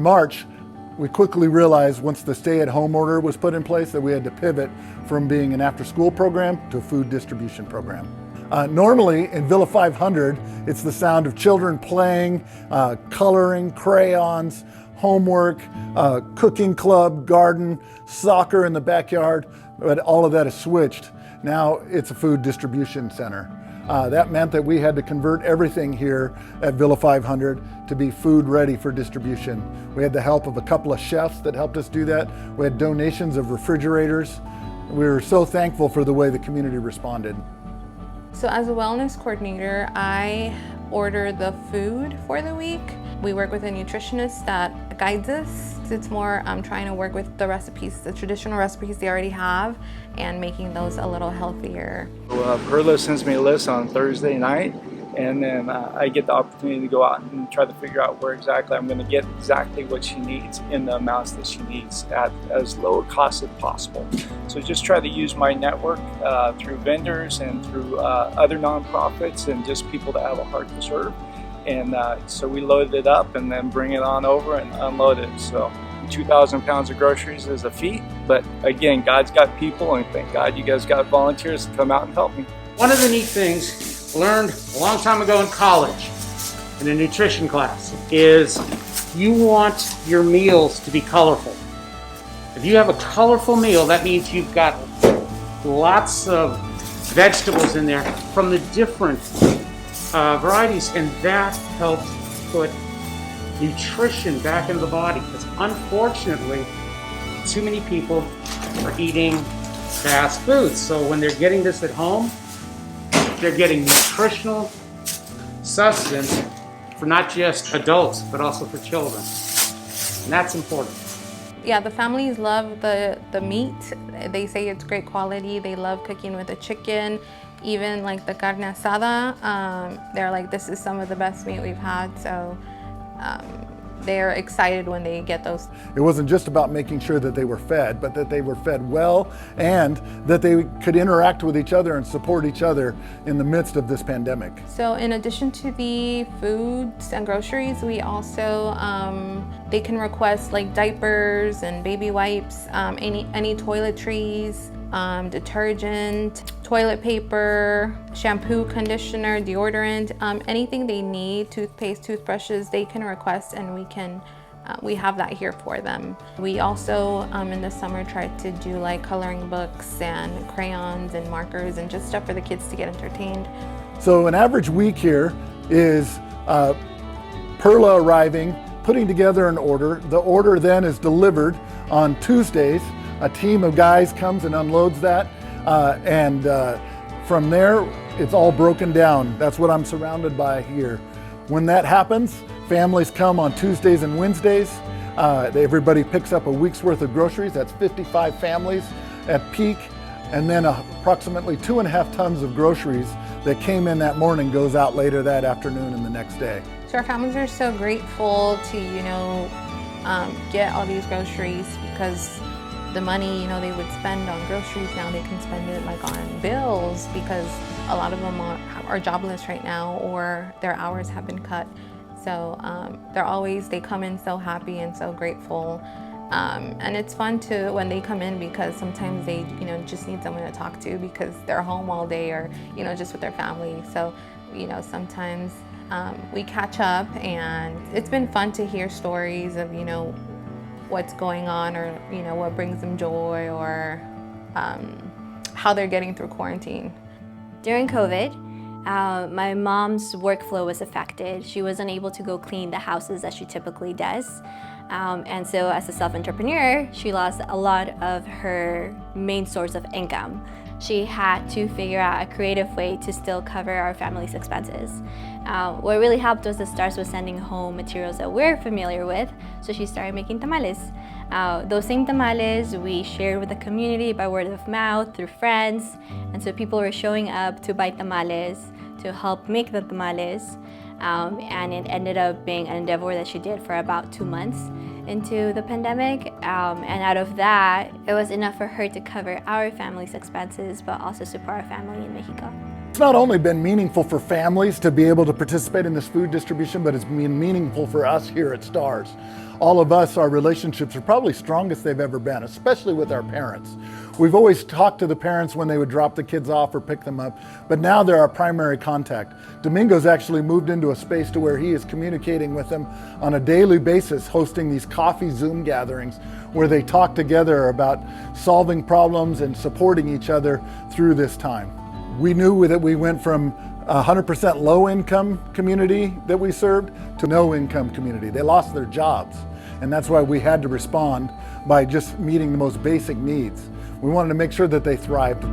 March, we quickly realized once the stay-at-home order was put in place that we had to pivot from being an after-school program to a food distribution program. Normally in Villa 500, it's the sound of children playing, coloring, crayons, homework, cooking club, garden, soccer in the backyard, but all of that is switched. Now it's a food distribution center. That meant that we had to convert everything here at Villa 500 to be food ready for distribution. We had the help of a couple of chefs that helped us do that. We had donations of refrigerators. We were so thankful for the way the community responded. So as a wellness coordinator, I order the food for the week. We work with a nutritionist that guides us. It's more trying to work with the recipes, the traditional recipes they already have, and making those a little healthier. Perla sends me a list on Thursday night, and then I get the opportunity to go out and try to figure out where exactly I'm going to get exactly what she needs in the amounts that she needs at as low a cost as possible. So just try to use my network through vendors and through other nonprofits and just people that have a heart to serve. And so we loaded it up and then bring it on over and unload it. So 2,000 pounds of groceries is a feat, but again, God's got people, and thank God you guys got volunteers to come out and help me. One of the neat things I learned a long time ago in college, in a nutrition class, is you want your meals to be colorful. If you have a colorful meal, that means you've got lots of vegetables in there from the different varieties, and that helps put nutrition back into the body. Because unfortunately, too many people are eating fast food. So when they're getting this at home, they're getting nutritional substance for not just adults, but also for children. And that's important. Yeah, the families love the meat. They say it's great quality. They love cooking with the chicken. Even like the carne asada, they're like, this is some of the best meat we've had. So they're excited when they get those. It wasn't just about making sure that they were fed, but that they were fed well and that they could interact with each other and support each other in the midst of this pandemic. So in addition to the foods and groceries, we also, they can request like diapers and baby wipes, any toiletries, detergent, toilet paper, shampoo, conditioner, deodorant, anything they need, toothpaste, toothbrushes, they can request, and we have that here for them. We also in the summer try to do like coloring books and crayons and markers and just stuff for the kids to get entertained. So an average week here is Perla arriving, putting together an order. The order then is delivered on Tuesdays. A team of guys comes and unloads that, and from there, it's all broken down. That's what I'm surrounded by here. When that happens, families come on Tuesdays and Wednesdays. Everybody picks up a week's worth of groceries. That's 55 families at peak, and then approximately 2.5 tons of groceries that came in that morning goes out later that afternoon and the next day. So our families are so grateful to, get all these groceries, because the money, they would spend on groceries, now they can spend it like on bills, because a lot of them are jobless right now, or their hours have been cut. So they come in so happy and so grateful. And it's fun when they come in, because sometimes they, just need someone to talk to because they're home all day, or, just with their family. So, sometimes we catch up, and it's been fun to hear stories of, what's going on, or what brings them joy, or how they're getting through quarantine. During COVID, my mom's workflow was affected. She wasn't able to go clean the houses as she typically does. And so as a self-entrepreneur, she lost a lot of her main source of income. She had to figure out a creative way to still cover our family's expenses. What really helped was the stars was sending home materials that we're familiar with, so she started making tamales. Those same tamales we shared with the community by word of mouth, through friends, and so people were showing up to buy tamales, to help make the tamales, and it ended up being an endeavor that she did for about 2 months into the pandemic, and out of that, it was enough for her to cover our family's expenses, but also support our family in Mexico. It's not only been meaningful for families to be able to participate in this food distribution, but it's been meaningful for us here at STARS. All of us, our relationships are probably strongest they've ever been, especially with our parents. We've always talked to the parents when they would drop the kids off or pick them up, but now they're our primary contact. Domingo's actually moved into a space to where he is communicating with them on a daily basis, hosting these coffee Zoom gatherings where they talk together about solving problems and supporting each other through this time. We knew that we went from 100% low income community that we served to no income community. They lost their jobs. And that's why we had to respond by just meeting the most basic needs. We wanted to make sure that they thrived.